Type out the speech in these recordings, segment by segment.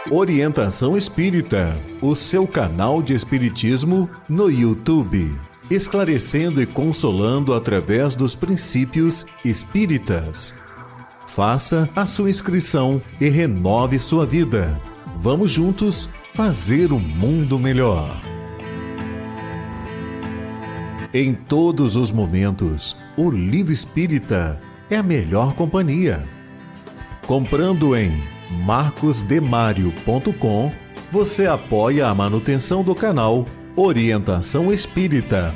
Orientação Espírita, o seu canal de espiritismo no YouTube, esclarecendo e consolando através dos princípios espíritas. Faça a sua inscrição e renove sua vida. Vamos juntos fazer um mundo melhor. Em todos os momentos, o Livro Espírita é a melhor companhia. Comprando em marcosdemario.com, você apoia a manutenção do canal Orientação Espírita.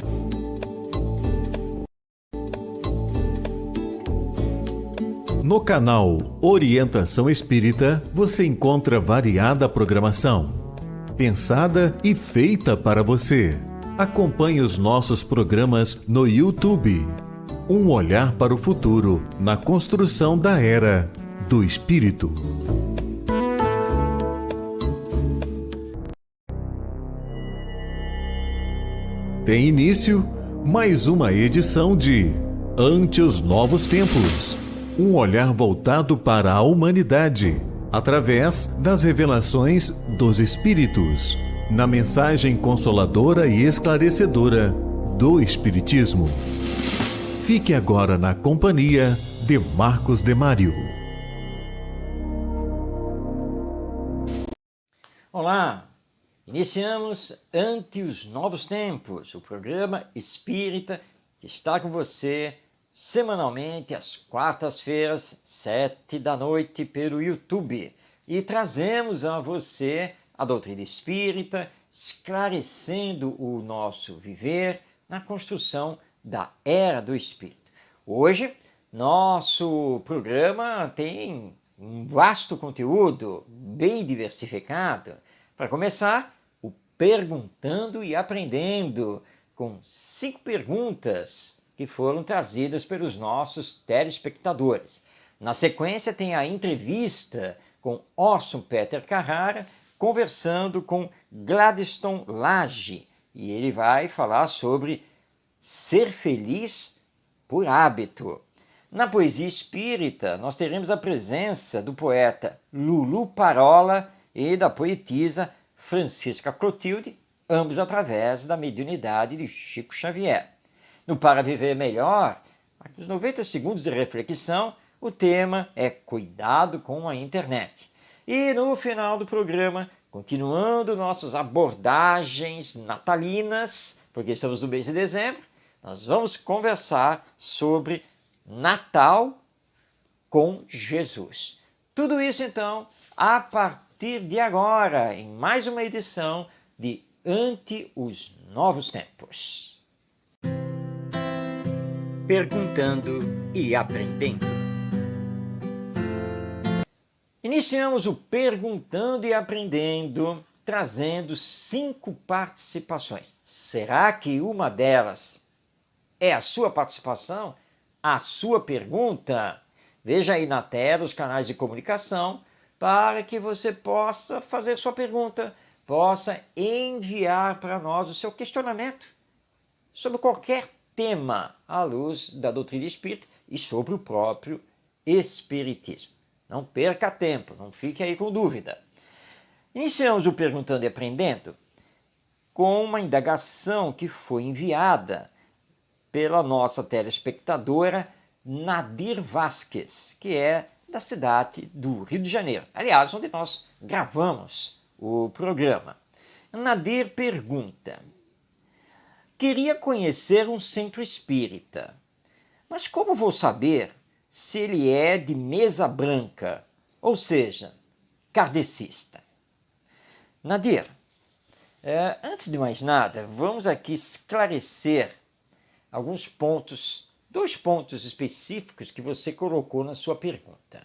No canal Orientação Espírita, você encontra variada programação, pensada e feita para você. Acompanhe os nossos programas no YouTube. Um olhar para o futuro na construção da Era do Espírito. Tem início mais uma edição de Ante os Novos Tempos. Um olhar voltado para a humanidade, através das revelações dos Espíritos, na mensagem consoladora e esclarecedora do Espiritismo. Fique agora na companhia de Marcos Demário. Olá! Iniciamos Ante os Novos Tempos, o programa espírita que está com você semanalmente às quartas-feiras, 19h, pelo YouTube. E trazemos a você a doutrina espírita, esclarecendo o nosso viver na construção da Era do Espírito. Hoje, nosso programa tem um vasto conteúdo, bem diversificado. Para começar, o Perguntando e Aprendendo, com 5 perguntas que foram trazidas pelos nossos telespectadores. Na sequência tem a entrevista com Orson Peter Carrara, conversando com Gladstone Lage, e ele vai falar sobre ser feliz por hábito. Na poesia espírita, nós teremos a presença do poeta Lulu Parola e da poetisa Francisca Clotilde, ambos através da mediunidade de Chico Xavier. No Para Viver Melhor, nos 90 segundos de reflexão, o tema é Cuidado com a Internet. E no final do programa, continuando nossas abordagens natalinas, porque estamos no mês de dezembro, nós vamos conversar sobre Natal com Jesus. Tudo isso, então, a partir de agora, em mais uma edição de Ante os Novos Tempos. Perguntando e Aprendendo. Iniciamos o Perguntando e Aprendendo, trazendo 5 participações. Será que uma delas é a sua participação? A sua pergunta? Veja aí na tela os canais de comunicação para que você possa fazer sua pergunta, possa enviar para nós o seu questionamento sobre qualquer tema à luz da doutrina espírita e sobre o próprio espiritismo. Não perca tempo, não fique aí com dúvida. Iniciamos o Perguntando e Aprendendo com uma indagação que foi enviada pela nossa telespectadora Nadir Vasques, que é da cidade do Rio de Janeiro. Aliás, onde nós gravamos o programa. Nadir pergunta: queria conhecer um centro espírita, mas como vou saber se ele é de mesa branca, ou seja, kardecista? Nadir, antes de mais nada, vamos aqui esclarecer alguns pontos, 2 pontos específicos que você colocou na sua pergunta.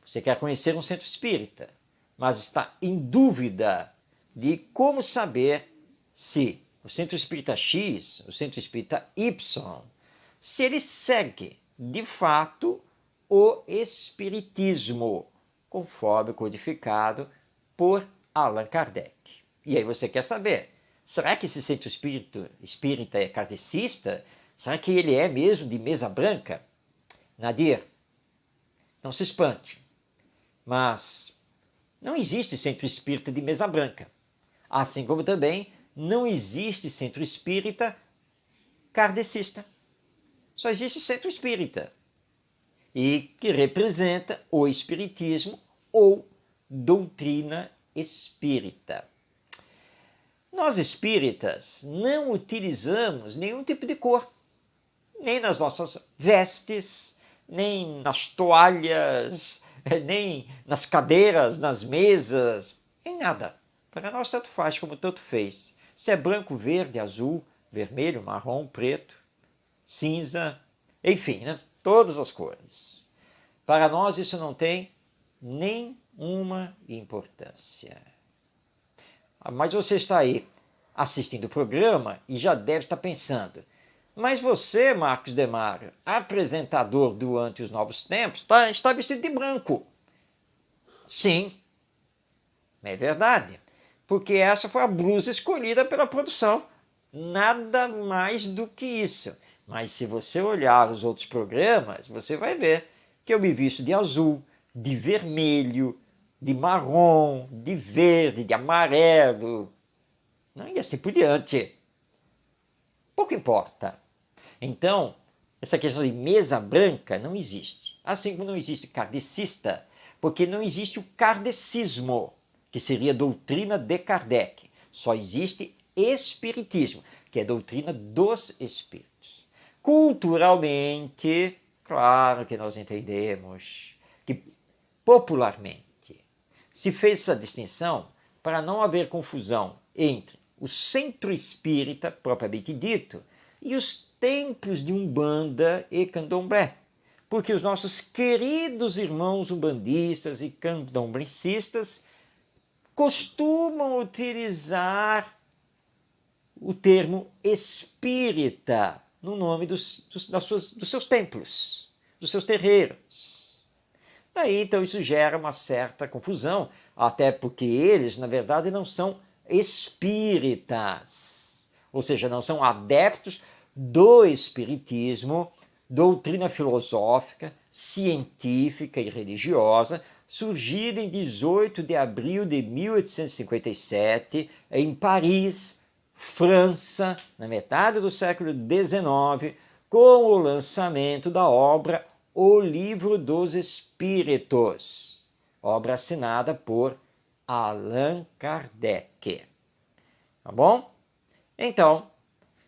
Você quer conhecer um centro espírita, mas está em dúvida de como saber se o centro espírita X, o centro espírita Y, se ele segue, de fato, o espiritismo, conforme codificado por Allan Kardec. E aí você quer saber, será que esse centro espírita é kardecista? Será que ele é mesmo de mesa branca? Nadir, não se espante, mas Não existe centro espírita de mesa branca. Assim como também não existe centro espírita kardecista. Só existe centro espírita, e que representa o espiritismo ou doutrina espírita. Nós espíritas não utilizamos nenhum tipo de cor, nem nas nossas vestes, nem nas toalhas, nem nas cadeiras, nas mesas, em nada. Para nós tanto faz como tanto fez. Se é branco, verde, azul, vermelho, marrom, preto, cinza, enfim, né? Todas as cores. Para nós isso não tem nenhuma importância. Mas você está aí assistindo o programa e já deve estar pensando, mas você, Marcos Demário, apresentador do Ante os Novos Tempos, está vestido de branco. Sim, é verdade, porque essa foi a blusa escolhida pela produção. Nada mais do que isso. Mas se você olhar os outros programas, você vai ver que eu me visto de azul, de vermelho, de marrom, de verde, de amarelo, e assim por diante. Pouco importa. Então, essa questão de mesa branca não existe. Assim como não existe kardecista, porque não existe o kardecismo, que seria a doutrina de Kardec. Só existe espiritismo, que é a doutrina dos espíritos. Culturalmente, claro que nós entendemos que popularmente se fez essa distinção para não haver confusão entre o centro espírita, propriamente dito, e os templos de Umbanda e Candomblé. Porque os nossos queridos irmãos umbandistas e candomblecistas costumam utilizar o termo espírita no nome dos seus templos, dos seus terreiros. Daí, então, isso gera uma certa confusão, até porque eles, na verdade, não são espíritas, ou seja, não são adeptos do espiritismo, doutrina filosófica, científica e religiosa, surgida em 18 de abril de 1857, em Paris, França, na metade do século XIX, com o lançamento da obra O Livro dos Espíritos, obra assinada por Allan Kardec. Tá bom? Então,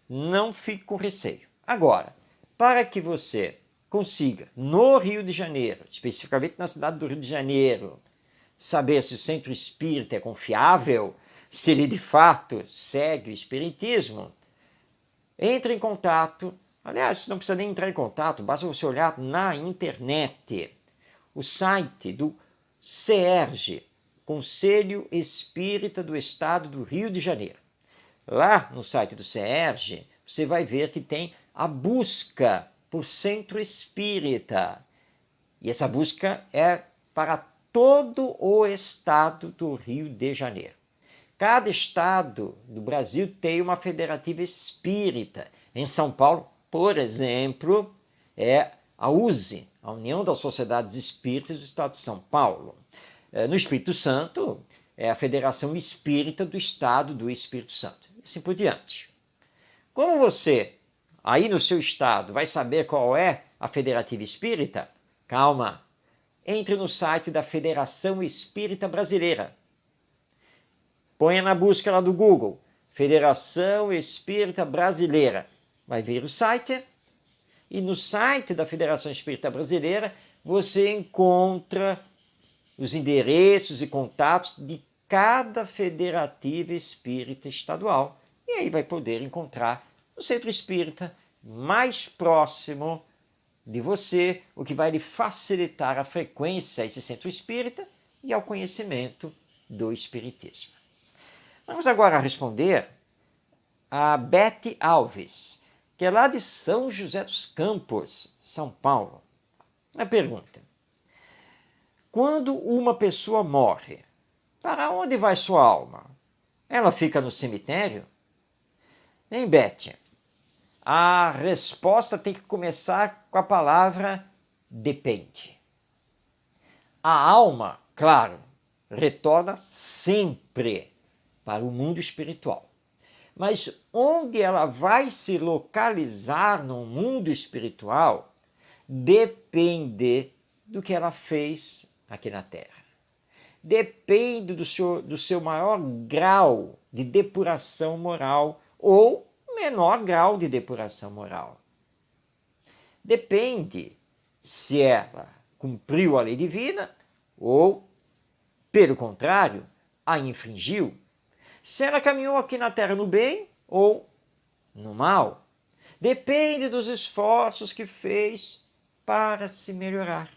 não fique com receio. Agora, para que você consiga, no Rio de Janeiro, especificamente na cidade do Rio de Janeiro, saber se o centro espírita é confiável, se ele de fato segue o espiritismo, entre em contato. Aliás, não precisa nem entrar em contato, basta você olhar na internet o site do CERJ, Conselho Espírita do Estado do Rio de Janeiro. Lá no site do CERJ, você vai ver que tem a busca por centro espírita. E essa busca é para todo o estado do Rio de Janeiro. Cada estado do Brasil tem uma federativa espírita. Em São Paulo, por exemplo, é a USE, a União das Sociedades Espíritas do Estado de São Paulo. No Espírito Santo, é a Federação Espírita do Estado do Espírito Santo. E assim por diante. Como você, aí no seu estado, vai saber qual é a Federativa Espírita? Calma! Entre no site da Federação Espírita Brasileira. Ponha na busca lá do Google, Federação Espírita Brasileira. Vai ver o site, e no site da Federação Espírita Brasileira você encontra os endereços e contatos de cada federativa espírita estadual. E aí vai poder encontrar o centro espírita mais próximo de você, o que vai lhe facilitar a frequência a esse centro espírita e ao conhecimento do espiritismo. Vamos agora responder a Bete Alves, que é lá de São José dos Campos, São Paulo. A pergunta: quando uma pessoa morre, para onde vai sua alma? Ela fica no cemitério? Hein, Bete? A resposta tem que começar com a palavra depende. A alma, claro, retorna sempre para o mundo espiritual. Mas onde ela vai se localizar no mundo espiritual depende do que ela fez aqui na Terra. Depende do seu maior grau de depuração moral ou menor grau de depuração moral. Depende se ela cumpriu a lei divina ou, pelo contrário, a infringiu. Se ela caminhou aqui na Terra no bem ou no mal. Depende dos esforços que fez para se melhorar.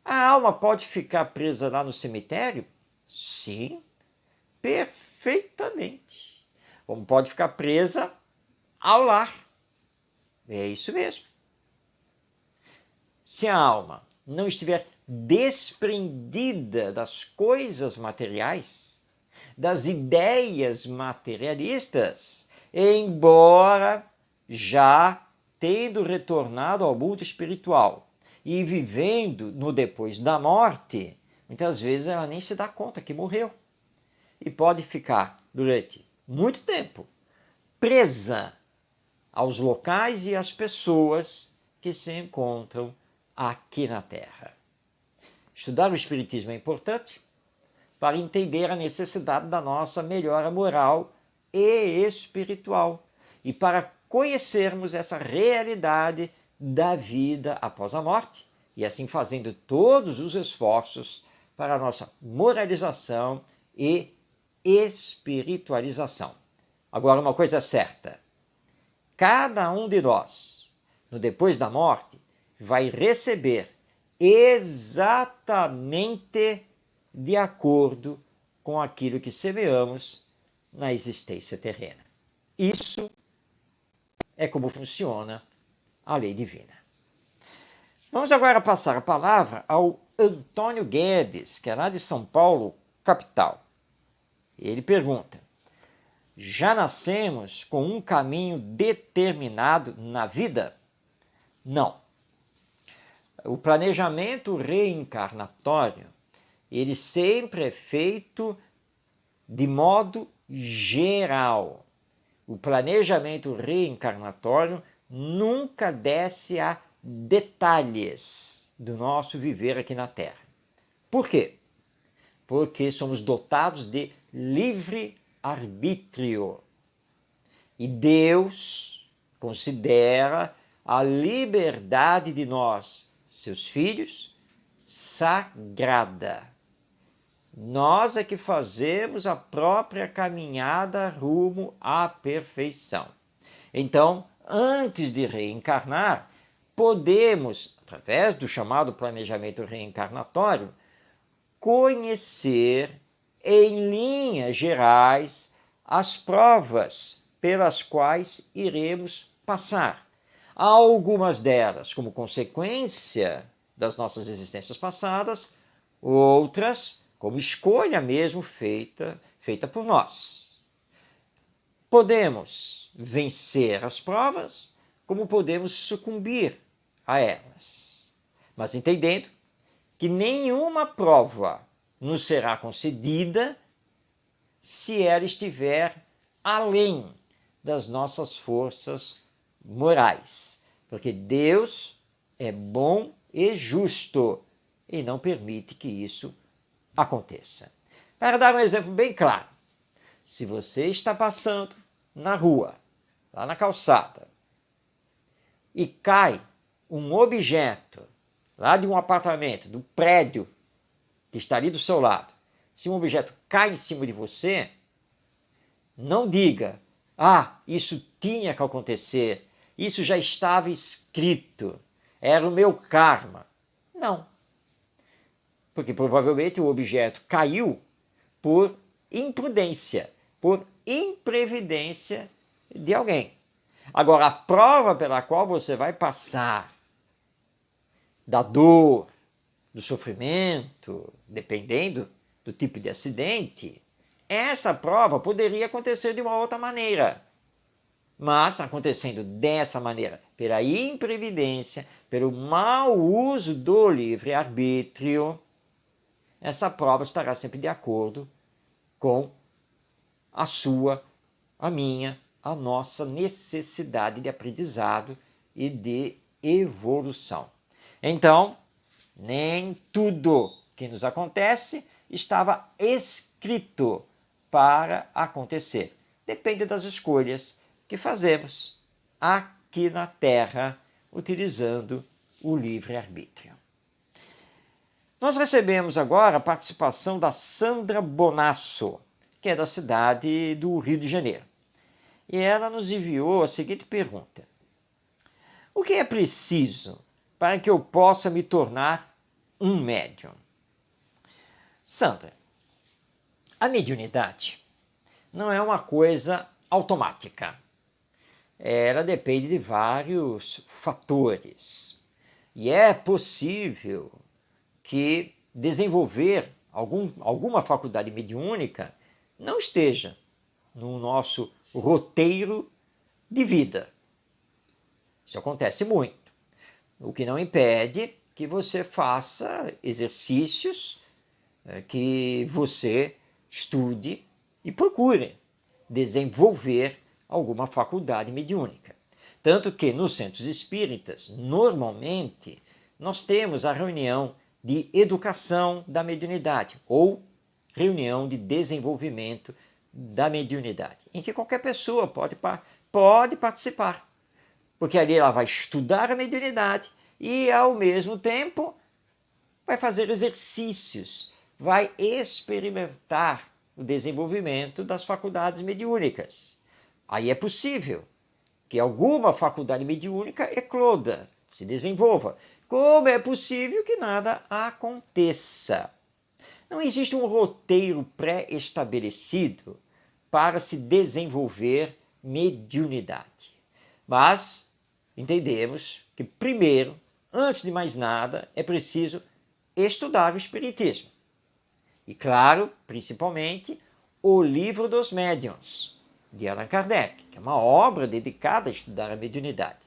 A alma pode ficar presa lá no cemitério? Sim, perfeitamente. Como pode ficar presa ao lar. É isso mesmo. Se a alma não estiver desprendida das coisas materiais, das ideias materialistas, embora já tendo retornado ao mundo espiritual e vivendo no depois da morte, muitas vezes ela nem se dá conta que morreu e pode ficar durante muito tempo presa aos locais e às pessoas que se encontram aqui na Terra. Estudar o Espiritismo é importante para entender a necessidade da nossa melhora moral e espiritual e para conhecermos essa realidade da vida após a morte e assim fazendo todos os esforços para a nossa moralização e espiritualização. Agora, uma coisa é certa: cada um de nós, no depois da morte, vai receber exatamente de acordo com aquilo que semeamos na existência terrena. Isso é como funciona a lei divina. Vamos agora passar a palavra ao Antônio Guedes, que é lá de São Paulo, capital. Ele pergunta: já nascemos com um caminho determinado na vida? Não. O planejamento reencarnatório, ele sempre é feito de modo geral. O planejamento reencarnatório nunca desce a detalhes do nosso viver aqui na Terra. Por quê? Porque somos dotados de livre-arbítrio. E Deus considera a liberdade de nós, seus filhos, sagrada. Nós é que fazemos a própria caminhada rumo à perfeição. Então, antes de reencarnar, podemos, através do chamado planejamento reencarnatório, conhecer em linhas gerais as provas pelas quais iremos passar. Algumas delas como consequência das nossas existências passadas, outras como escolha mesmo feita por nós. Podemos vencer as provas, como podemos sucumbir a elas. Mas entendendo que nenhuma prova nos será concedida se ela estiver além das nossas forças morais. Porque Deus é bom e justo e não permite que isso aconteça. Para dar um exemplo bem claro, se você está passando na rua, lá na calçada, e cai um objeto lá de um apartamento, do prédio que está ali do seu lado, se um objeto cai em cima de você, não diga: ah, isso tinha que acontecer, isso já estava escrito, era o meu karma. Não. Porque provavelmente o objeto caiu por imprudência, por imprevidência de alguém. Agora, a prova pela qual você vai passar da dor, do sofrimento, dependendo do tipo de acidente, essa prova poderia acontecer de uma outra maneira. Mas acontecendo dessa maneira, pela imprevidência, pelo mau uso do livre-arbítrio, essa prova estará sempre de acordo com a sua, a minha, a nossa necessidade de aprendizado e de evolução. Então, nem tudo que nos acontece estava escrito para acontecer. Depende das escolhas que fazemos aqui na Terra, utilizando o livre-arbítrio. Nós recebemos agora a participação da Sandra Bonasso, que é da cidade do Rio de Janeiro. E ela nos enviou a seguinte pergunta: o que é preciso para que eu possa me tornar um médium? Sandra, a mediunidade não é uma coisa automática. Ela depende de vários fatores. E é possível que desenvolver alguma faculdade mediúnica não esteja no nosso roteiro de vida. Isso acontece muito. O que não impede que você faça exercícios, que você estude e procure desenvolver alguma faculdade mediúnica. Tanto que nos centros espíritas, normalmente, nós temos a reunião de educação da mediunidade ou reunião de desenvolvimento da mediunidade, em que qualquer pessoa pode participar, porque ali ela vai estudar a mediunidade e, ao mesmo tempo, vai fazer exercícios, vai experimentar o desenvolvimento das faculdades mediúnicas. Aí é possível que alguma faculdade mediúnica ecloda, se desenvolva, como é possível que nada aconteça. Não existe um roteiro pré-estabelecido para se desenvolver mediunidade. Mas entendemos que, primeiro, antes de mais nada, é preciso estudar o Espiritismo. E, claro, principalmente, o Livro dos Médiuns, de Allan Kardec, que é uma obra dedicada a estudar a mediunidade.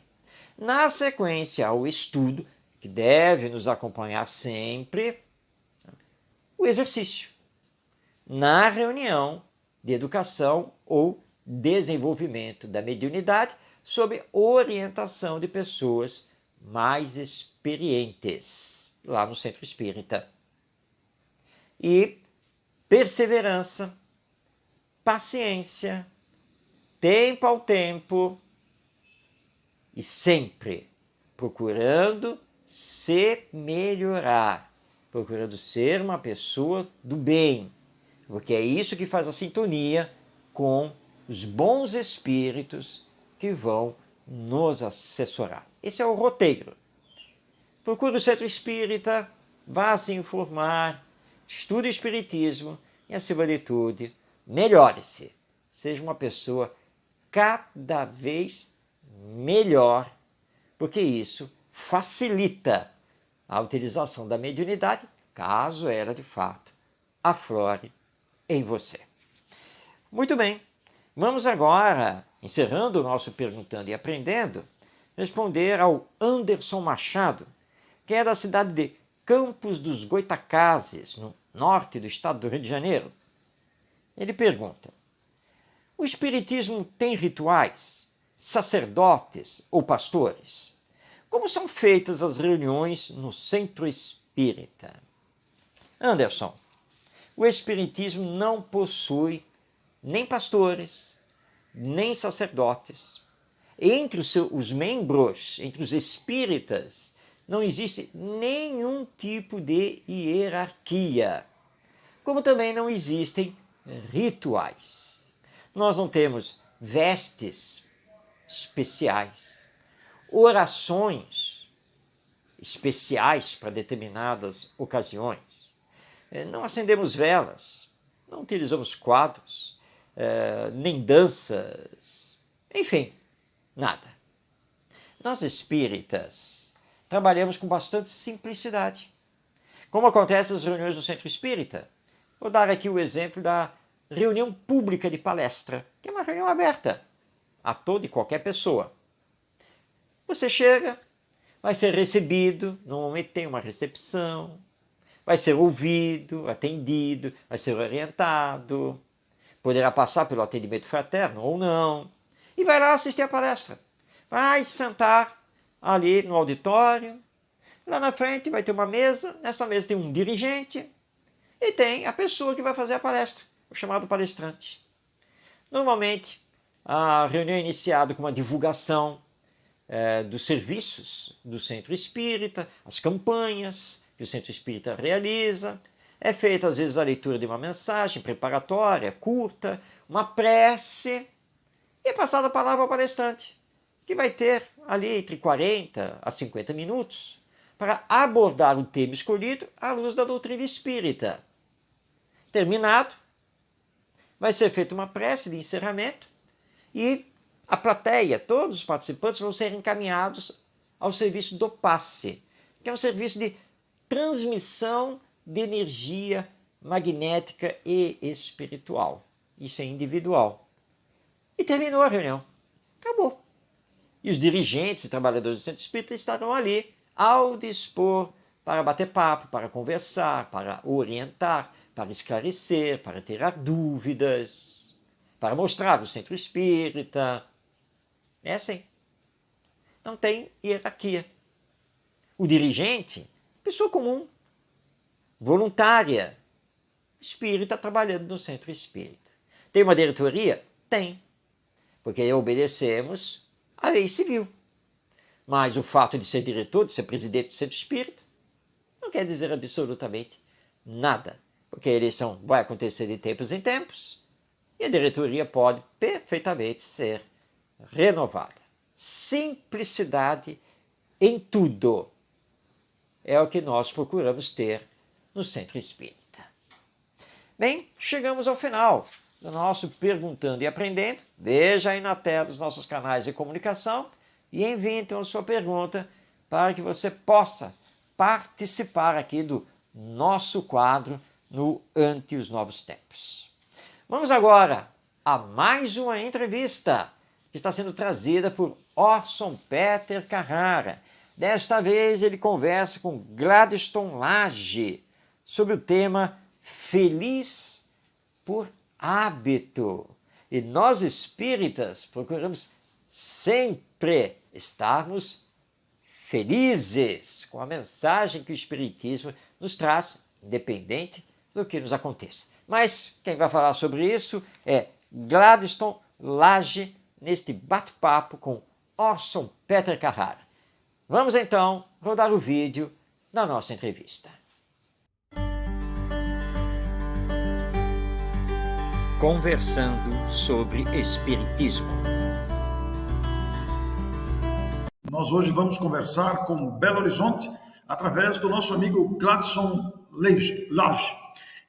Na sequência ao estudo, que deve nos acompanhar sempre, o exercício, na reunião de educação ou desenvolvimento da mediunidade, sob orientação de pessoas mais experientes, lá no Centro Espírita. E perseverança, paciência, tempo ao tempo e sempre procurando se melhorar, procurando ser uma pessoa do bem, porque é isso que faz a sintonia com os bons espíritos que vão nos assessorar. Esse é o roteiro. Procure o Centro Espírita, vá se informar, estude o Espiritismo e, acima de tudo, melhore-se. Seja uma pessoa cada vez melhor, porque isso facilita a utilização da mediunidade, caso ela de fato aflore em você. Muito bem, vamos agora, encerrando o nosso Perguntando e Aprendendo, responder ao Anderson Machado, que é da cidade de Campos dos Goitacazes, no norte do estado do Rio de Janeiro. Ele pergunta: o Espiritismo tem rituais, sacerdotes ou pastores? Como são feitas as reuniões no Centro Espírita? Anderson, o Espiritismo não possui nem pastores, nem sacerdotes. Entre os membros, entre os espíritas, não existe nenhum tipo de hierarquia, como também não existem rituais. Nós não temos vestes especiais, orações especiais para determinadas ocasiões. Não acendemos velas, não utilizamos quadros, nem danças, enfim, nada. Nós espíritas trabalhamos com bastante simplicidade. Como acontece nas reuniões do Centro Espírita? Vou dar aqui o exemplo da reunião pública de palestra, que é uma reunião aberta a toda e qualquer pessoa. Você chega, vai ser recebido, normalmente tem uma recepção, vai ser ouvido, atendido, vai ser orientado, poderá passar pelo atendimento fraterno ou não, e vai lá assistir a palestra. Vai sentar ali no auditório, lá na frente vai ter uma mesa, nessa mesa tem um dirigente e tem a pessoa que vai fazer a palestra, o chamado palestrante. Normalmente, a reunião é iniciada com uma divulgação dos serviços do Centro Espírita, as campanhas que o Centro Espírita realiza. É feita, às vezes, a leitura de uma mensagem preparatória, curta, uma prece, e é passada a palavra ao palestrante, que vai ter ali entre 40 a 50 minutos para abordar o tema escolhido à luz da doutrina espírita. Terminado, vai ser feita uma prece de encerramento e a plateia, todos os participantes vão ser encaminhados ao serviço do passe, que é um serviço de transmissão de energia magnética e espiritual. Isso é individual. E terminou a reunião. Acabou. E os dirigentes e trabalhadores do Centro Espírita estarão ali ao dispor para bater papo, para conversar, para orientar, para esclarecer, para tirar dúvidas, para mostrar o Centro Espírita. É assim. Não tem hierarquia. O dirigente, pessoa comum, voluntária, espírita trabalhando no Centro Espírita. Tem uma diretoria? Tem. Porque obedecemos à lei civil. Mas o fato de ser diretor, de ser presidente do Centro Espírita, não quer dizer absolutamente nada. Porque a eleição vai acontecer de tempos em tempos e a diretoria pode perfeitamente ser renovada. Simplicidade em tudo é o que nós procuramos ter no Centro Espírita. Bem, chegamos ao final do nosso Perguntando e Aprendendo. Veja aí na tela os nossos canais de comunicação e envie então a sua pergunta para que você possa participar aqui do nosso quadro no Ante os Novos Tempos. Vamos agora a mais uma entrevista que está sendo trazida por Orson Peter Carrara. Desta vez ele conversa com Gladstone Lage sobre o tema Feliz por Hábito. E nós espíritas procuramos sempre estarmos felizes com a mensagem que o Espiritismo nos traz, independente do que nos aconteça. Mas quem vai falar sobre isso é Gladstone Lage, neste bate-papo com Orson Peter Carrara. Vamos então rodar o vídeo da nossa entrevista. Conversando sobre Espiritismo. Nós hoje vamos conversar com Belo Horizonte através do nosso amigo Gladstone Lage.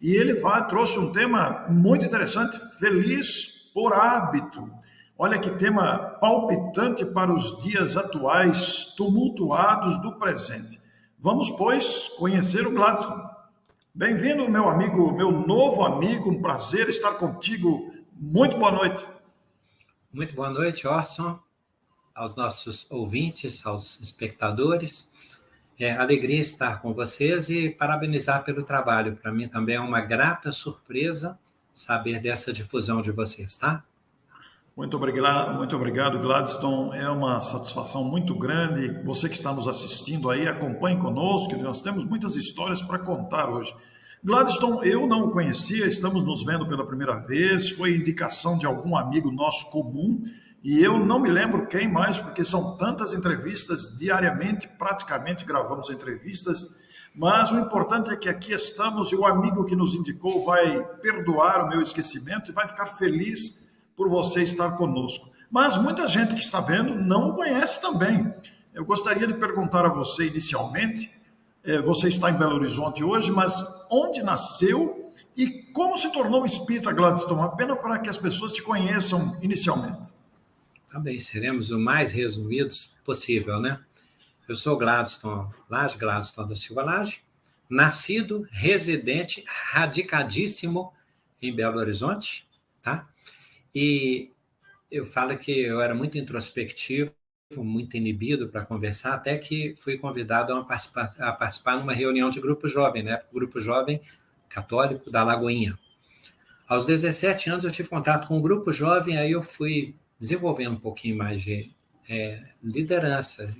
E ele trouxe um tema muito interessante, feliz por hábito. Olha que tema palpitante para os dias atuais, tumultuados do presente. Vamos, pois, conhecer o Gladstone. Bem-vindo, meu amigo, meu novo amigo, um prazer estar contigo. Muito boa noite. Muito boa noite, Orson, aos nossos ouvintes, aos espectadores. Alegria estar com vocês e parabenizar pelo trabalho. Para mim também é uma grata surpresa saber dessa difusão de vocês, tá? Muito obrigado, Gladstone. É uma satisfação muito grande. Você que está nos assistindo aí, acompanhe conosco, nós temos muitas histórias para contar hoje. Gladstone, eu não o conhecia, estamos nos vendo pela primeira vez, foi indicação de algum amigo nosso comum, e eu não me lembro quem mais, porque são tantas entrevistas, diariamente, praticamente gravamos entrevistas, mas o importante é que aqui estamos e o amigo que nos indicou vai perdoar o meu esquecimento e vai ficar feliz por você estar conosco. Mas muita gente que está vendo não o conhece também. Eu gostaria de perguntar a você inicialmente, você está em Belo Horizonte hoje, mas onde nasceu e como se tornou espírita, Gladstone? Apenas para que as pessoas te conheçam inicialmente. Também seremos o mais resumidos possível, né? Eu sou Gladstone Lage, Gladstone da Silva Lage, nascido, residente, radicadíssimo em Belo Horizonte, tá? E eu falo que eu era muito introspectivo, muito inibido para conversar, até que fui convidado a participar numa reunião de grupo jovem, né? Grupo jovem católico da Lagoinha. Aos 17 anos eu tive contato com um grupo jovem, aí eu fui desenvolvendo um pouquinho mais de liderança,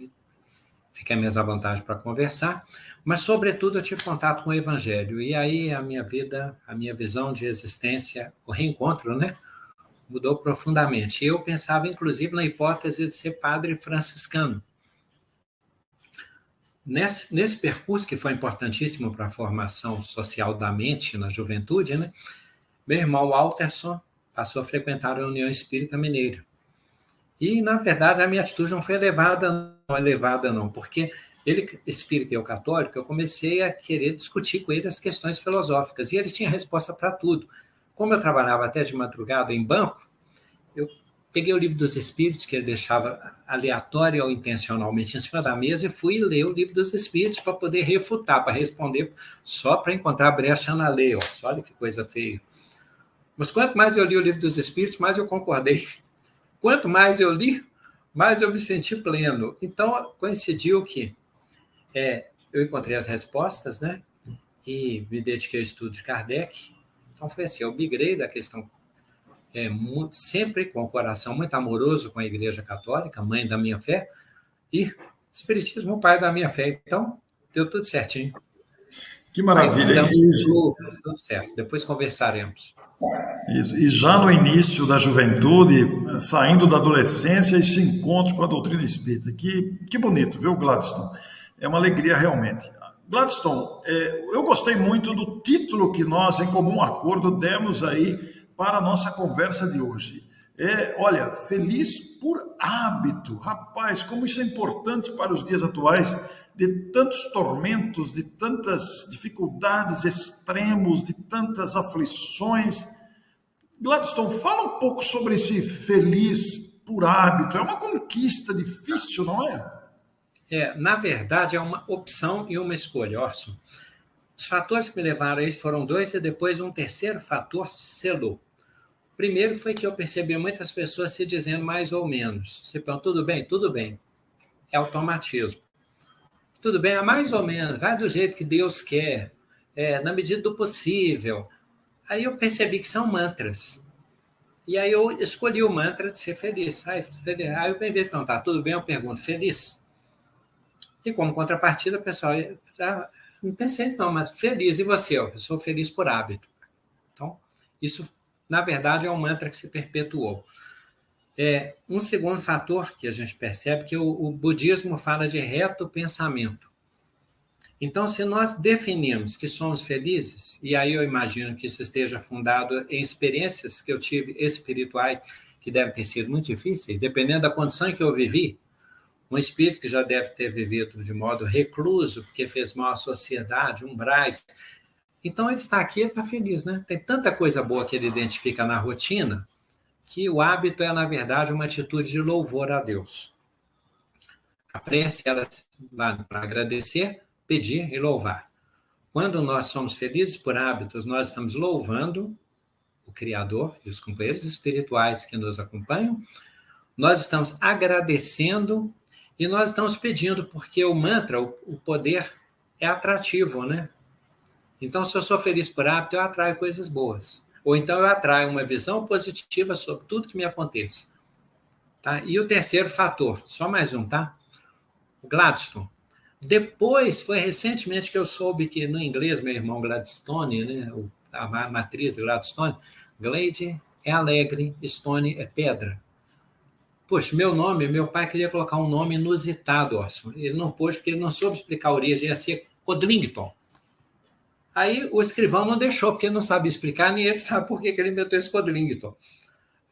fiquei mais à vontade para conversar, mas, sobretudo, eu tive contato com o Evangelho. E aí a minha vida, a minha visão de existência, o reencontro, né, mudou profundamente. Eu pensava, inclusive, na hipótese de ser padre franciscano. Nesse percurso, que foi importantíssimo para a formação social da mente na juventude, né, meu irmão Walterson passou a frequentar a União Espírita Mineira. E, na verdade, a minha atitude não foi elevada, não, porque ele, espírita e eu católico, eu comecei a querer discutir com ele as questões filosóficas, e ele tinha resposta para tudo. Como eu trabalhava até de madrugada em banco, eu peguei o Livro dos Espíritos, que ele deixava aleatório ou intencionalmente em cima da mesa, e fui ler o Livro dos Espíritos para poder refutar, para responder, só para encontrar brecha na lei. Olha que coisa feia. Mas quanto mais eu li o Livro dos Espíritos, mais eu concordei. Quanto mais eu li, mais eu me senti pleno. Então, coincidiu que eu encontrei as respostas, né? E me dediquei ao estudo de Kardec. Então, foi assim, eu migrei da questão sempre com o coração muito amoroso com a Igreja Católica, mãe da minha fé, e Espiritismo, pai da minha fé. Então, deu tudo certinho. Que maravilha. Tudo certo. Depois conversaremos. Isso. E já no início da juventude, saindo da adolescência, esse encontro com a doutrina espírita. Que bonito, viu, Gladstone? É uma alegria realmente. Gladstone, eu gostei muito do título que nós, em comum acordo, demos aí para a nossa conversa de hoje. Olha, feliz por hábito. Rapaz, como isso é importante para os dias atuais, de tantos tormentos, de tantas dificuldades extremos, de tantas aflições. Gladstone, fala um pouco sobre esse feliz por hábito. É uma conquista difícil, não é? Na verdade, é uma opção e uma escolha, Orson. Os fatores que me levaram a isso foram dois, e depois um terceiro fator selou. O primeiro foi que eu percebi muitas pessoas se dizendo mais ou menos. Você pergunta, tudo bem? Tudo bem. É automatismo. Tudo bem, é mais ou menos, vai do jeito que Deus quer, na medida do possível. Aí eu percebi que são mantras. E aí eu escolhi o mantra de ser feliz. Aí eu me invés de perguntar, tudo bem? Eu pergunto, feliz? E como contrapartida, o pessoal, não pensei não, mas feliz. E você? Eu sou feliz por hábito. Então, isso, na verdade, é um mantra que se perpetuou. Um segundo fator que a gente percebe que o budismo fala de reto pensamento. Então, se nós definirmos que somos felizes, e aí eu imagino que isso esteja fundado em experiências que eu tive espirituais, que devem ter sido muito difíceis, dependendo da condição em que eu vivi, um espírito que já deve ter vivido de modo recluso, porque fez mal à sociedade, umbrais. Então, ele está aqui, ele está feliz, né? Tem tanta coisa boa que ele identifica na rotina, que o hábito é, na verdade, uma atitude de louvor a Deus. A prece, ela vai para agradecer, pedir e louvar. Quando nós somos felizes por hábitos, nós estamos louvando o Criador e os companheiros espirituais que nos acompanham, nós estamos agradecendo e nós estamos pedindo, porque o mantra, o poder, é atrativo, né? Então, se eu sou feliz por hábito, eu atraio coisas boas. Ou então eu atraio uma visão positiva sobre tudo que me aconteça. Tá? E o terceiro fator, só mais um, tá? O Gladstone. Depois, foi recentemente que eu soube que, no inglês, meu irmão Gladstone, né, a matriz de Gladstone, Glade é alegre, Stone é pedra. Poxa, meu pai queria colocar um nome inusitado, Orson. Ele não pôs porque ele não soube explicar a origem, ia ser Codlington. Aí o escrivão não deixou, porque ele não sabe explicar, nem ele sabe por que ele inventou esse Codlington.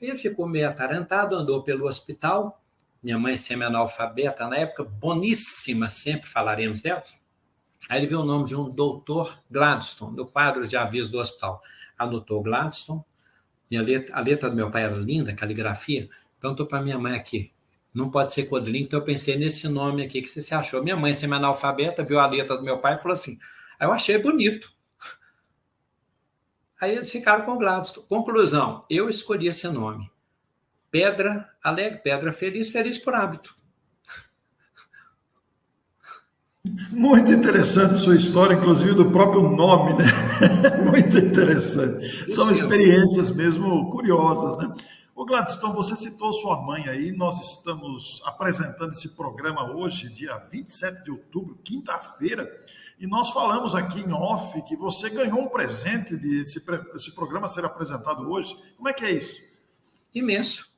Ele ficou meio atarantado, andou pelo hospital. Minha mãe semi-analfabeta na época, boníssima, sempre falaremos dela. Aí ele viu o nome de um doutor Gladstone, no quadro de aviso do hospital. Anotou Gladstone. A letra do meu pai era linda, caligrafia. Perguntou para minha mãe aqui, não pode ser Codlington, então eu pensei nesse nome aqui, que você achou? Minha mãe semi-analfabeta, viu a letra do meu pai e falou assim, aí eu achei bonito. Aí eles ficaram com o Gladstone. Conclusão, eu escolhi esse nome. Pedra alegre, pedra feliz, feliz por hábito. Muito interessante sua história, inclusive do próprio nome, né? Muito interessante. São experiências mesmo curiosas, né? Ô Gladstone, você citou sua mãe aí, nós estamos apresentando esse programa hoje, dia 27 de outubro, quinta-feira, e nós falamos aqui em off que você ganhou um presente de esse programa ser apresentado hoje. Como é que é isso? Imenso.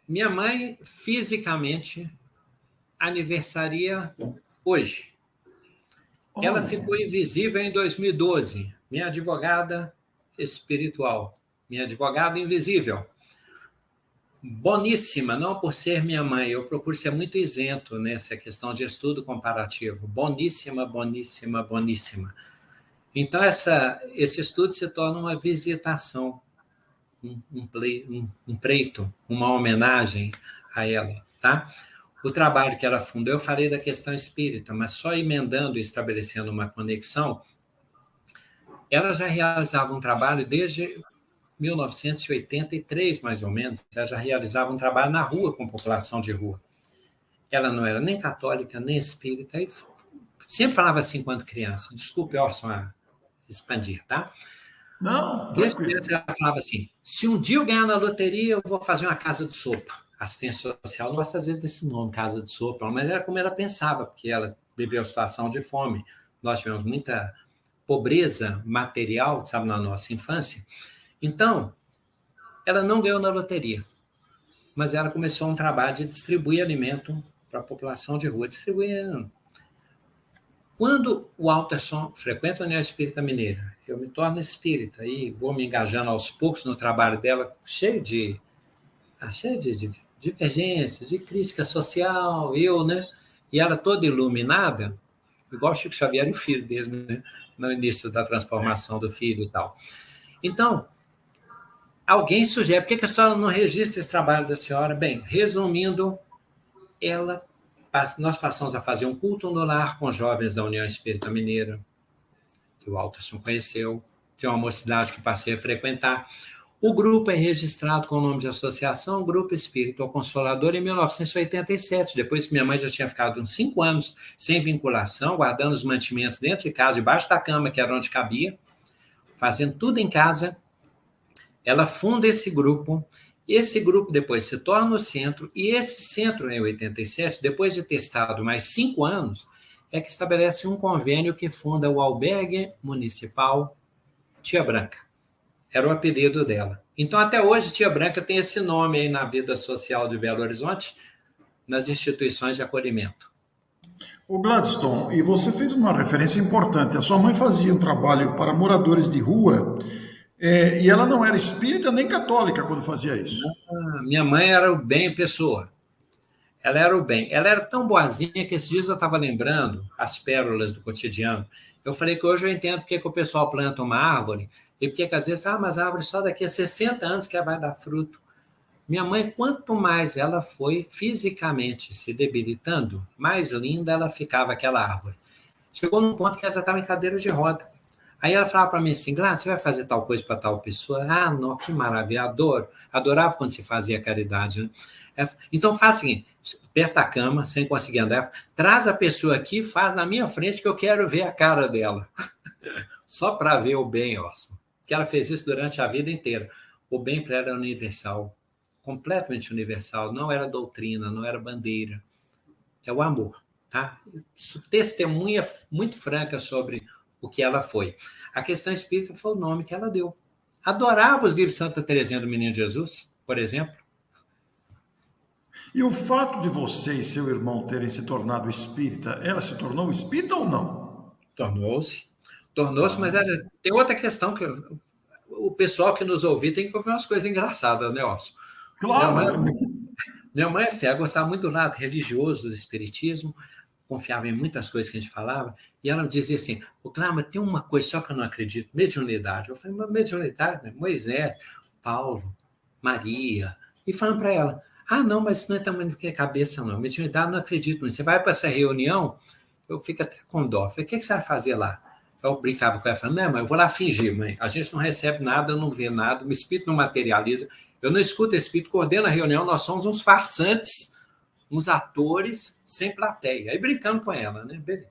Minha mãe, fisicamente, aniversaria hoje. Ela ficou invisível em 2012. Minha advogada espiritual, minha advogada invisível. Boníssima, não por ser minha mãe, eu procuro ser muito isento nessa questão de estudo comparativo. Boníssima, boníssima, boníssima. Então, esse estudo se torna uma visitação, um preito, uma homenagem a ela, tá? O trabalho que ela fundou, eu falei da questão espírita, mas só emendando e estabelecendo uma conexão, ela já realizava um trabalho desde 1983, mais ou menos, ela já realizava um trabalho na rua com população de rua. Ela não era nem católica, nem espírita, e sempre falava assim quando criança, desculpe, Orson, a expandir, tá? Não, desde criança ela falava assim, se um dia eu ganhar na loteria, eu vou fazer uma casa de sopa. Assistência social não gosta às vezes desse nome, casa de sopa, mas era como ela pensava, porque ela viveu a situação de fome. Nós tivemos muita pobreza material, sabe, na nossa infância. Então, ela não ganhou na loteria, mas ela começou um trabalho de distribuir alimento para a população de rua, distribuindo. Quando o Alterson frequenta a União Espírita Mineira, eu me torno espírita e vou me engajando aos poucos no trabalho dela, cheio de divergência, de crítica social, né? E ela toda iluminada, igual o Chico Xavier e o filho dele, né? No início da transformação do filho e tal. Então, alguém sugere, por que a senhora não registra esse trabalho da senhora? Bem, resumindo, nós passamos a fazer um culto no lar com jovens da União Espírita Mineira, que o Alterson conheceu, de uma mocidade que passei a frequentar. O grupo é registrado com o nome de associação Grupo Espírito Consolador em 1987, depois que minha mãe já tinha ficado uns 5 anos sem vinculação, guardando os mantimentos dentro de casa, debaixo da cama, que era onde cabia, fazendo tudo em casa. Ela funda esse grupo depois se torna o centro, e esse centro, em 87, depois de ter estado mais 5 anos, é que estabelece um convênio que funda o Albergue Municipal Tia Branca. Era o apelido dela. Então, até hoje, Tia Branca tem esse nome aí na vida social de Belo Horizonte, nas instituições de acolhimento. O Gladstone, e você fez uma referência importante. A sua mãe fazia um trabalho para moradores de rua, e ela não era espírita nem católica quando fazia isso. Minha mãe era o bem pessoa. Ela era o bem. Ela era tão boazinha que esses dias eu estava lembrando as pérolas do cotidiano. Eu falei que hoje eu entendo porque que o pessoal planta uma árvore e porque que às vezes fala, mas a árvore só daqui a 60 anos que ela vai dar fruto. Minha mãe, quanto mais ela foi fisicamente se debilitando, mais linda ela ficava aquela árvore. Chegou num ponto que ela já estava em cadeira de roda. Aí ela falava para mim assim, Glácia, você vai fazer tal coisa para tal pessoa? Ah, não, que maravilha, adoro. Adorava quando se fazia caridade, né? Então faz o seguinte, aperta a cama, sem conseguir andar, traz a pessoa aqui, faz na minha frente que eu quero ver a cara dela. Só para ver o bem, Orson. Que ela fez isso durante a vida inteira. O bem para ela era universal, completamente universal, não era doutrina, não era bandeira. É o amor, tá? Testemunha muito franca sobre o que ela foi. A questão espírita foi o nome que ela deu. Adorava os livros de Santa Teresinha do Menino Jesus, por exemplo. E o fato de você e seu irmão terem se tornado espírita, ela se tornou espírita ou não? Tornou-se, mas tem outra questão que o pessoal que nos ouve tem que ouvir umas coisas engraçadas, né, Orson? Claro. Minha mãe assim, ela gostava muito do lado religioso do espiritismo, confiava em muitas coisas que a gente falava, e ela dizia assim, mas tem uma coisa só que eu não acredito, mediunidade. Eu falei, mas mediunidade, né? Moisés, Paulo, Maria, e falando para ela, não, mas isso não é tamanho de cabeça, não. Mediunidade, não acredito nisso. Você vai para essa reunião, eu fico até com dó. Eu falei, o que você vai fazer lá? Eu brincava com ela, falando, não, mãe, eu vou lá fingir, mãe. A gente não recebe nada, eu não vê nada, o espírito não materializa, eu não escuto espírito, coordeno a reunião, nós somos uns farsantes uns atores sem plateia. Aí brincando com ela, né? Beleza.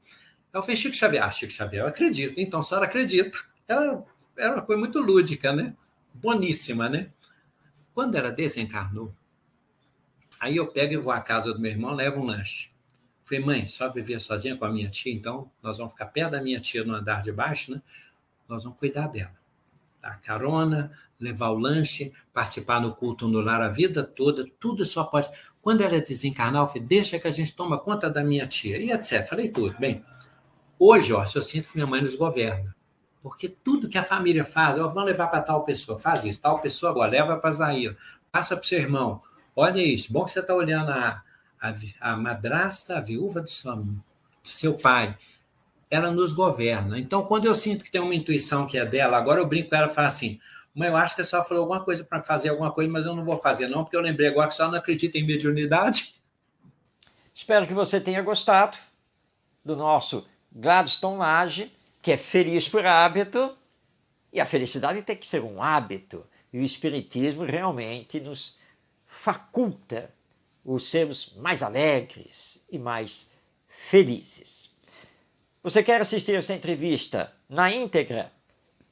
Aí eu falei, Chico Xavier. Ah, Chico Xavier, eu acredito. Então, a senhora acredita. Ela era uma coisa muito lúdica, né? Boníssima, né? Quando ela desencarnou, aí eu pego e vou à casa do meu irmão, levo um lanche. Falei, mãe, só viver sozinha com a minha tia, então nós vamos ficar perto da minha tia no andar de baixo, né? Nós vamos cuidar dela. Dar carona, levar o lanche, participar no culto no lar a vida toda, tudo só pode. Quando ela desencarnar, eu falei, deixa que a gente toma conta da minha tia, e etc. Falei tudo. Bem, hoje, ó, eu sinto que minha mãe nos governa. Porque tudo que a família faz, ó, vamos levar para tal pessoa, faz isso, tal pessoa agora, leva para Zaira, passa para o seu irmão. Olha isso, bom que você está olhando a madrasta, a viúva do seu pai. Ela nos governa. Então, quando eu sinto que tem uma intuição que é dela, agora eu brinco com ela e falo assim, mãe, eu acho que a senhora falou alguma coisa para fazer alguma coisa, mas eu não vou fazer não, porque eu lembrei agora que a senhora não acredita em mediunidade. Espero que você tenha gostado do nosso Gladstone Lage, que é feliz por hábito, e a felicidade tem que ser um hábito, e o Espiritismo realmente nos faculta os sermos mais alegres e mais felizes. Você quer assistir essa entrevista na íntegra?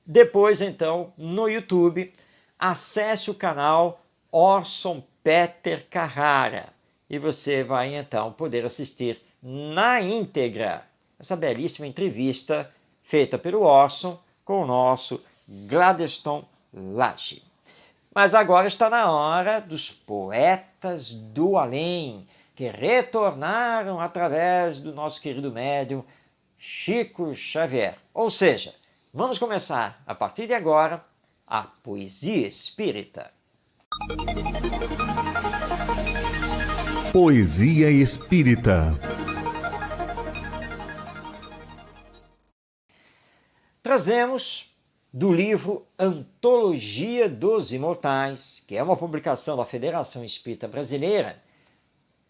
Depois, então, no YouTube, acesse o canal Orson Peter Carrara e você vai, então, poder assistir na íntegra essa belíssima entrevista feita pelo Orson com o nosso Gladstone Lage. Mas agora está na hora dos poetas do além, que retornaram através do nosso querido médium Chico Xavier. Ou seja, vamos começar, a partir de agora, a poesia espírita. Poesia espírita. Trazemos do livro Antologia dos Imortais, que é uma publicação da Federação Espírita Brasileira,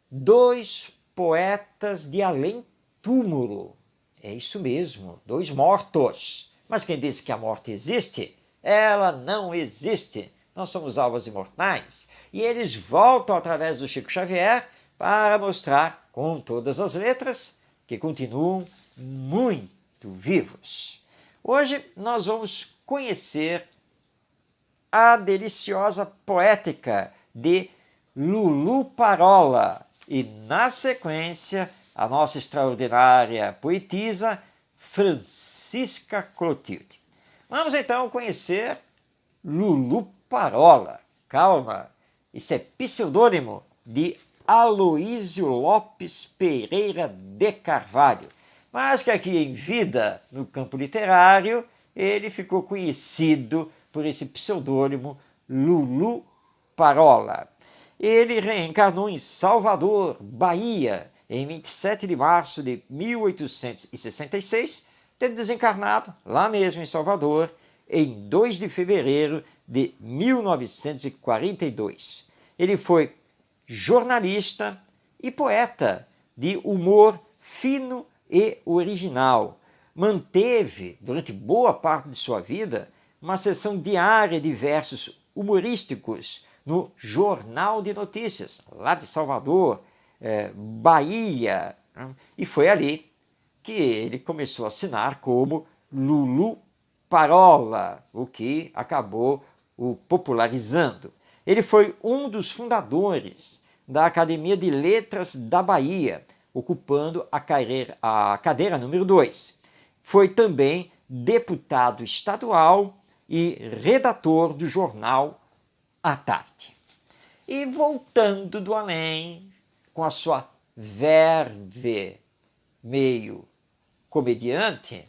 dois poetas de além-túmulo. É isso mesmo, dois mortos. Mas quem disse que a morte existe? Ela não existe. Nós somos almas imortais. E eles voltam através do Chico Xavier para mostrar, com todas as letras, que continuam muito vivos. Hoje nós vamos conhecer a deliciosa poética de Lulu Parola e, na sequência, a nossa extraordinária poetisa Francisca Clotilde. Vamos então conhecer Lulu Parola. Calma, isso é pseudônimo de Aloísio Lopes Pereira de Carvalho, mas que aqui em vida, no campo literário, ele ficou conhecido por esse pseudônimo Lulu Parola. Ele reencarnou em Salvador, Bahia, em 27 de março de 1866, tendo desencarnado lá mesmo em Salvador, em 2 de fevereiro de 1942. Ele foi jornalista e poeta de humor fino e original. Manteve, durante boa parte de sua vida, uma sessão diária de versos humorísticos no Jornal de Notícias, lá de Salvador, Bahia, né? E foi ali que ele começou a assinar como Lulu Parola, o que acabou o popularizando. Ele foi um dos fundadores da Academia de Letras da Bahia, ocupando a cadeira número 2. Foi também deputado estadual e redator do jornal À Tarde. E voltando do além, com a sua verve meio comediante,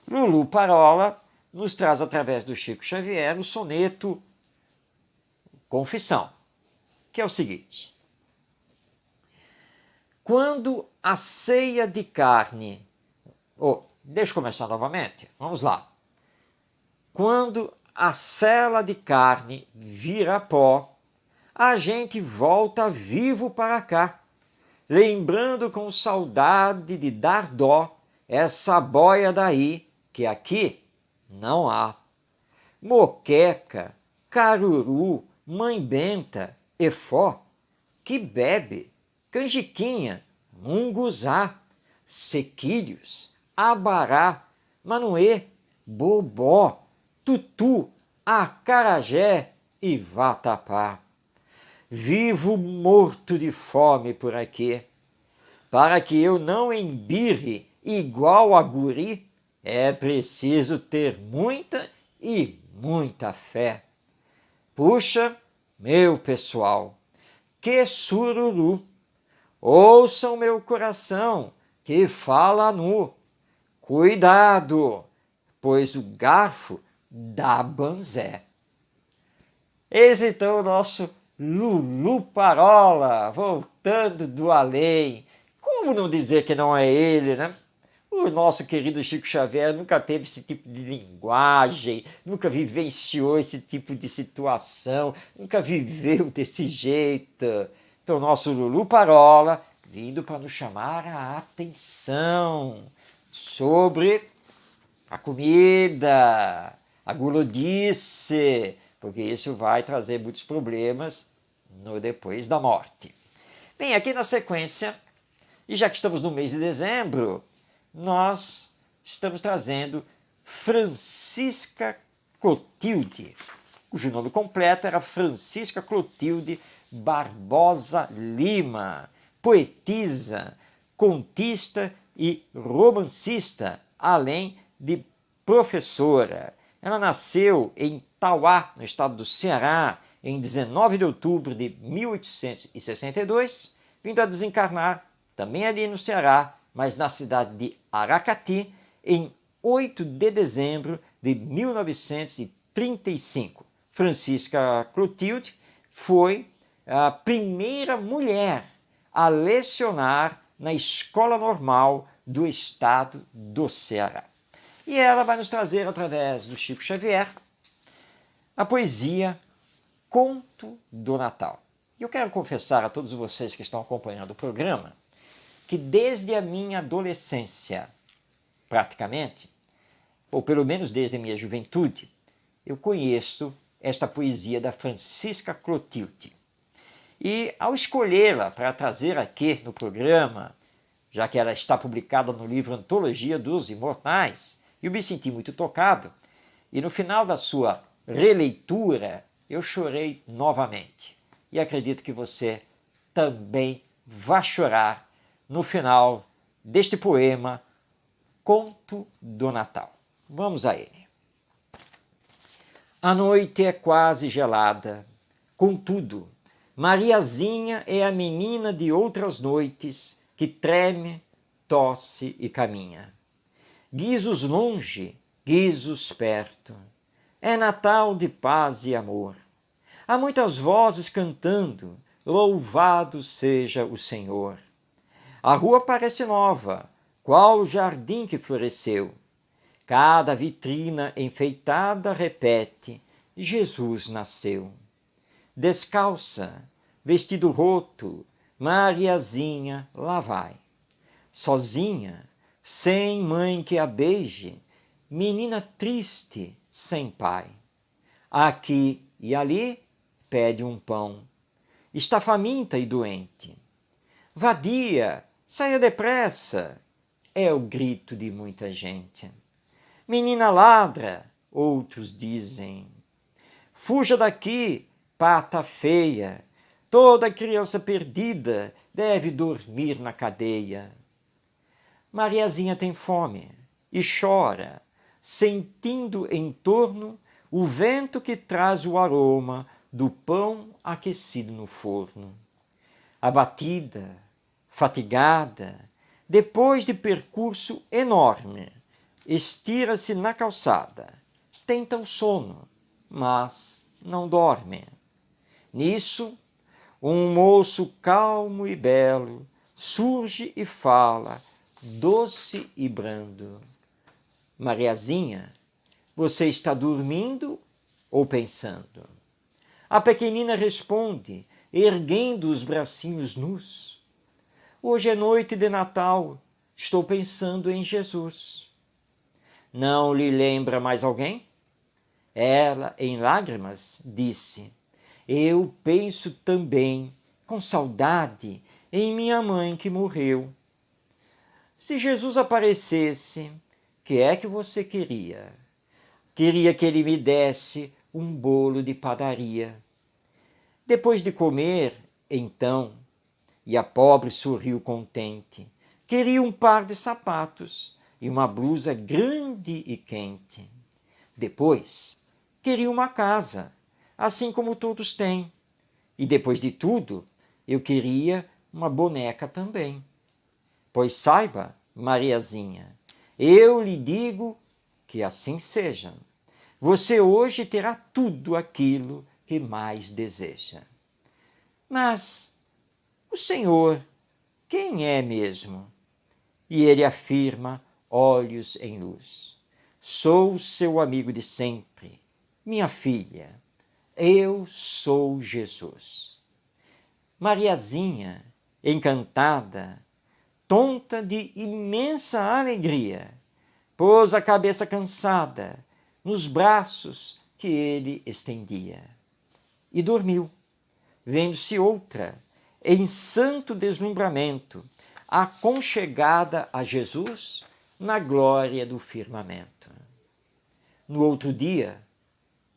Lulu Parola nos traz, através do Chico Xavier, o soneto Confissão, que é o seguinte: quando a ceia de carne... deixa eu começar novamente, vamos lá. Quando a cela de carne vira pó, a gente volta vivo para cá, lembrando com saudade de dar dó essa boia daí, que aqui não há. Moqueca, caruru, mãe benta, efó, que bebe, canjiquinha, munguzá, sequilhos, abará, manoê, bobó, tutu, acarajé e vatapá. Vivo morto de fome por aqui. Para que eu não embirre igual a guri, é preciso ter muita e muita fé. Puxa, meu pessoal, que sururu! Ouçam meu coração, que fala nu. Cuidado, pois o garfo dá banzé. Eis então o nosso Lulu Parola, voltando do além. Como não dizer que não é ele, né? O nosso querido Chico Xavier nunca teve esse tipo de linguagem, nunca vivenciou esse tipo de situação, nunca viveu desse jeito. Então, nosso Lulu Parola vindo para nos chamar a atenção sobre a comida, a gulodice, porque isso vai trazer muitos problemas no depois da morte. Bem, aqui na sequência, e já que estamos no mês de dezembro, nós estamos trazendo Francisca Clotilde, cujo nome completo era Francisca Clotilde Barbosa Lima, poetisa, contista e romancista, além de professora. Ela nasceu em Tauá, no estado do Ceará, em 19 de outubro de 1862, vindo a desencarnar também ali no Ceará, mas na cidade de Aracati, em 8 de dezembro de 1935. Francisca Clotilde foi a primeira mulher a lecionar na Escola Normal do estado do Ceará. E ela vai nos trazer, através do Chico Xavier, a poesia Conto do Natal. E eu quero confessar a todos vocês que estão acompanhando o programa que desde a minha adolescência, praticamente, ou pelo menos desde a minha juventude, eu conheço esta poesia da Francisca Clotilde. E ao escolhê-la para trazer aqui no programa, já que ela está publicada no livro Antologia dos Imortais, eu me senti muito tocado, e no final da sua releitura, eu chorei novamente. E acredito que você também vai chorar no final deste poema Conto do Natal. Vamos a ele. A noite é quase gelada, contudo, Mariazinha é a menina de outras noites que treme, tosse e caminha. Guizos longe, guizos perto. É Natal de paz e amor. Há muitas vozes cantando, louvado seja o Senhor. A rua parece nova, qual o jardim que floresceu. Cada vitrina enfeitada repete, Jesus nasceu. Descalça, vestido roto, Mariazinha lá vai. Sozinha, sem mãe que a beije, menina triste, sem pai. Aqui e ali pede um pão. Está faminta e doente. Vadia, saia depressa, é o grito de muita gente. Menina ladra, outros dizem. Fuja daqui, pata feia, toda criança perdida deve dormir na cadeia. Mariazinha tem fome e chora, sentindo em torno o vento que traz o aroma do pão aquecido no forno. Abatida, fatigada, depois de percurso enorme, estira-se na calçada, tenta o sono, mas não dorme. Nisso, um moço calmo e belo surge e fala, doce e brando. Mariazinha, você está dormindo ou pensando? A pequenina responde, erguendo os bracinhos nus. Hoje é noite de Natal, estou pensando em Jesus. Não lhe lembra mais alguém? Ela, em lágrimas, disse, eu penso também, com saudade, em minha mãe que morreu. Se Jesus aparecesse, que é que você queria? Queria que ele me desse um bolo de padaria. Depois de comer, então, e a pobre sorriu contente, queria um par de sapatos e uma blusa grande e quente. Depois, queria uma casa, assim como todos têm. E depois de tudo, eu queria uma boneca também. Pois saiba, Mariazinha, eu lhe digo que assim seja. Você hoje terá tudo aquilo que mais deseja. Mas o Senhor, quem é mesmo? E ele afirma, olhos em luz. Sou seu amigo de sempre, minha filha. Eu sou Jesus. Mariazinha, encantada, tonta de imensa alegria, pôs a cabeça cansada nos braços que ele estendia. E dormiu, vendo-se outra, em santo deslumbramento, aconchegada a Jesus na glória do firmamento. No outro dia,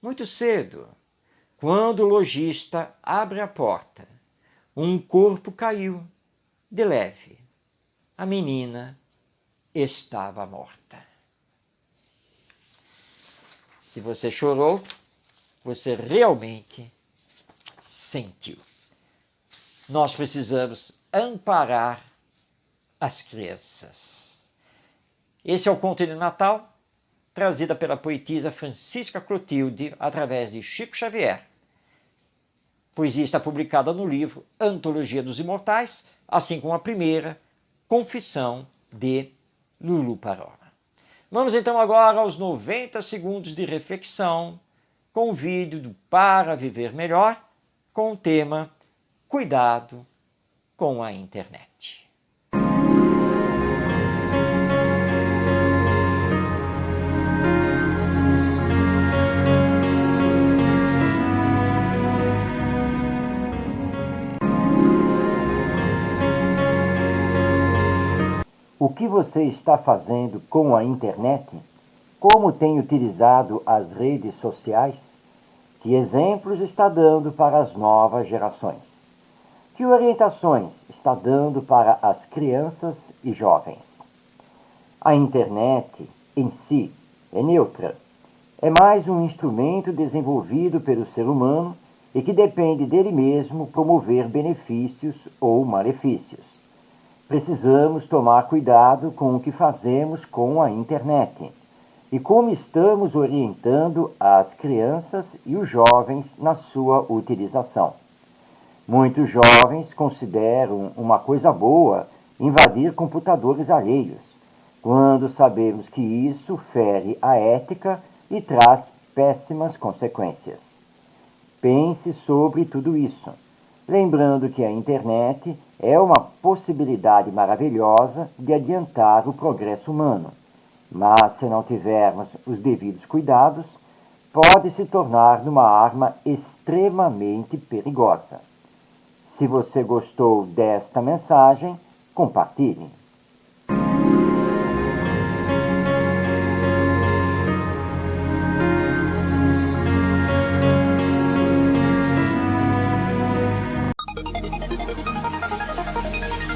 muito cedo, quando o lojista abre a porta, um corpo caiu, de leve. A menina estava morta. Se você chorou, você realmente sentiu. Nós precisamos amparar as crianças. Esse é o conto de Natal, trazida pela poetisa Francisca Clotilde através de Chico Xavier. A poesia está publicada no livro Antologia dos Imortais, assim como a primeira, Confissão de Lulu Parola. Vamos então agora aos 90 segundos de reflexão com o vídeo do Para Viver Melhor, com o tema Cuidado com a Internet. O que você está fazendo com a internet? Como tem utilizado as redes sociais? Que exemplos está dando para as novas gerações? Que orientações está dando para as crianças e jovens? A internet, em si, é neutra. É mais um instrumento desenvolvido pelo ser humano e que depende dele mesmo promover benefícios ou malefícios. Precisamos tomar cuidado com o que fazemos com a internet e como estamos orientando as crianças e os jovens na sua utilização. Muitos jovens consideram uma coisa boa invadir computadores alheios, quando sabemos que isso fere a ética e traz péssimas consequências. Pense sobre tudo isso, lembrando que a internet é uma possibilidade maravilhosa de adiantar o progresso humano, mas se não tivermos os devidos cuidados, pode se tornar uma arma extremamente perigosa. Se você gostou desta mensagem, compartilhe.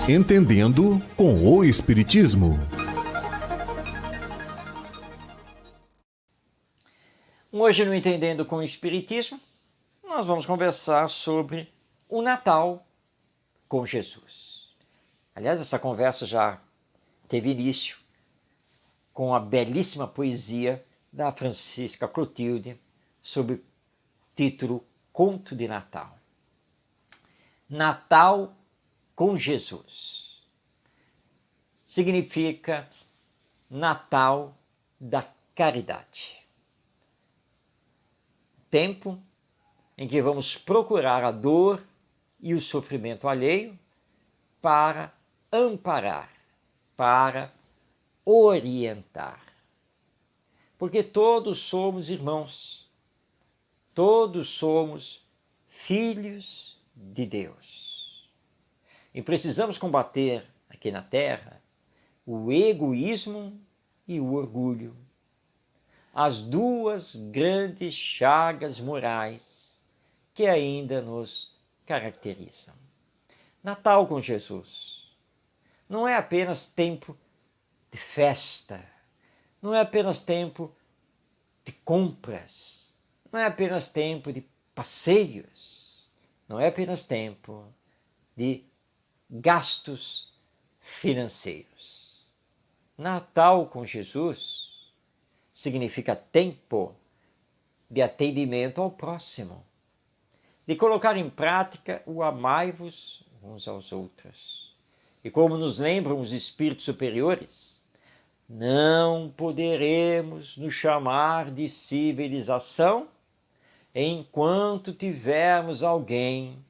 Entendendo com o Espiritismo. Hoje, no Entendendo com o Espiritismo, nós vamos conversar sobre o Natal com Jesus. Aliás, essa conversa já teve início com a belíssima poesia da Francisca Clotilde sob o título Conto de Natal. Natal com Jesus significa Natal da caridade. Tempo em que vamos procurar a dor e o sofrimento alheio para amparar, para orientar. Porque todos somos irmãos, todos somos filhos de Deus. e precisamos combater aqui na Terra o egoísmo e o orgulho, as duas grandes chagas morais que ainda nos caracterizam. Natal com Jesus não é apenas tempo de festa, não é apenas tempo de compras, não é apenas tempo de passeios, não é apenas tempo de gastos financeiros. Natal com Jesus significa tempo de atendimento ao próximo, de colocar em prática o amai-vos uns aos outros. E como nos lembram os espíritos superiores, não poderemos nos chamar de civilização enquanto tivermos alguém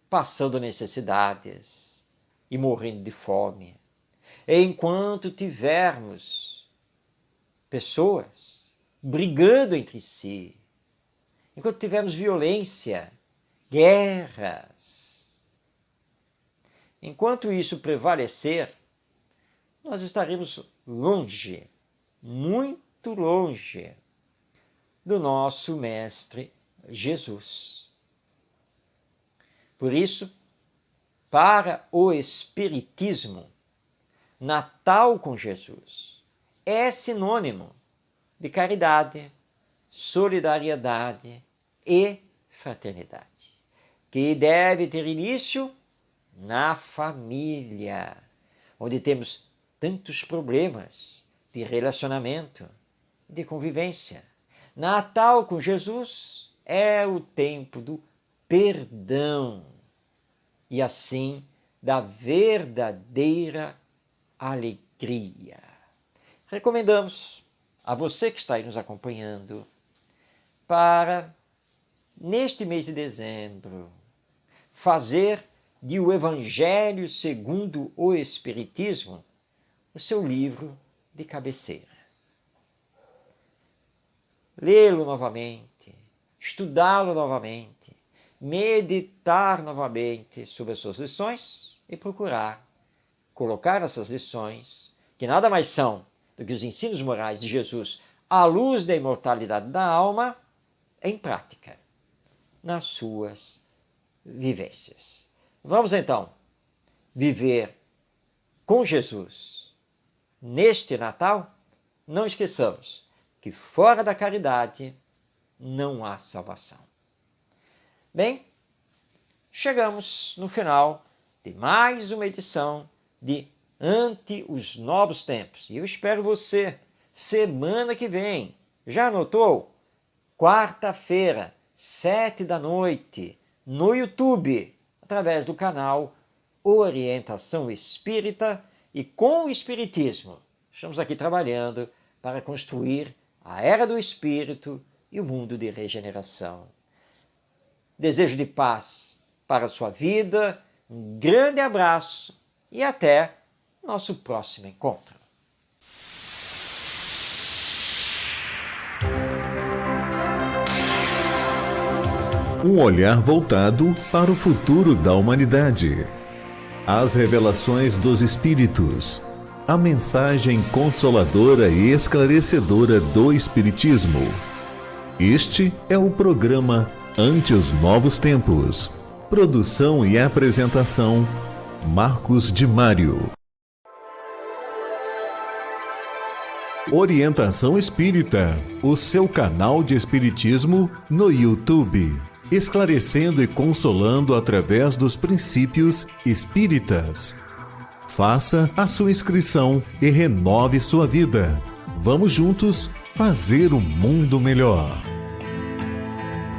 passando necessidades e morrendo de fome, enquanto tivermos pessoas brigando entre si, enquanto tivermos violência, guerras. Enquanto isso prevalecer, nós estaremos longe, muito longe, do nosso Mestre Jesus. Por isso, para o Espiritismo, Natal com Jesus é sinônimo de caridade, solidariedade e fraternidade, que deve ter início na família, onde temos tantos problemas de relacionamento, de convivência. Natal com Jesus é o tempo do perdão e assim da verdadeira alegria. Recomendamos a você que está aí nos acompanhando para, neste mês de dezembro, fazer de O Evangelho segundo o Espiritismo o seu livro de cabeceira. Lê-lo novamente, estudá-lo novamente, meditar novamente sobre as suas lições e procurar colocar essas lições, que nada mais são do que os ensinos morais de Jesus à luz da imortalidade da alma, em prática, nas suas vivências. Vamos então viver com Jesus neste Natal? Não esqueçamos que fora da caridade não há salvação. Bem, chegamos no final de mais uma edição de Ante os Novos Tempos. E eu espero você semana que vem. Já anotou? Quarta-feira, 19h, no YouTube, através do canal Orientação Espírita e com o Espiritismo. Estamos aqui trabalhando para construir a Era do Espírito e o mundo de regeneração. Desejo de paz para a sua vida, um grande abraço e até nosso próximo encontro. Um olhar voltado para o futuro da humanidade. As revelações dos Espíritos. A mensagem consoladora e esclarecedora do Espiritismo. Este é o programa Ante os Novos Tempos. Produção e apresentação, Marcos de Mário. Orientação Espírita, o seu canal de espiritismo no YouTube, esclarecendo e consolando através dos princípios espíritas. Faça a sua inscrição e renove sua vida. Vamos juntos fazer um mundo melhor.